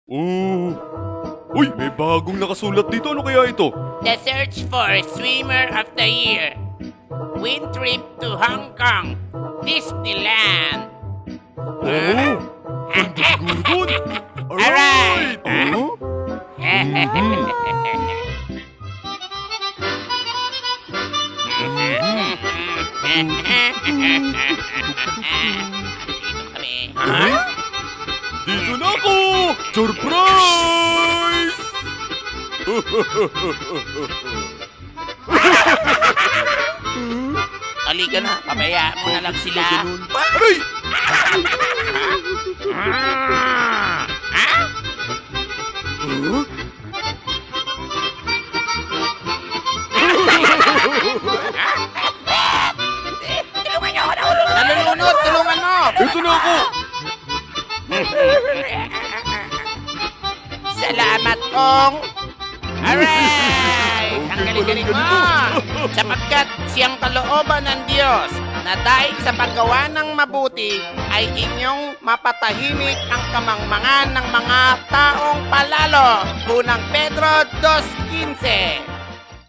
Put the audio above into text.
Oh. Uy, may bagong nakasulat dito. Ano kaya ito? The search for Swimmer of the Year. Win trip to Hong Kong. Disneyland. Oh. Ganda siguro dun. Alright. Oh. Dito na ako! Surprise! Halika na, pabayaan mo na lang sila. Aray! Ha? Huh? Tulungan niyo ako, nahulog na. Nalulunod, tulungan mo. Ito na ako! Salamat, Ong. Hooray! Ang galing-galing mo. Sapagkat siyang kalooban ng Diyos na dahil sa paggawa ng mabuti ay inyong mapatahimik ang kamangmangan ng mga taong palalo. Unang Pedro 2:15.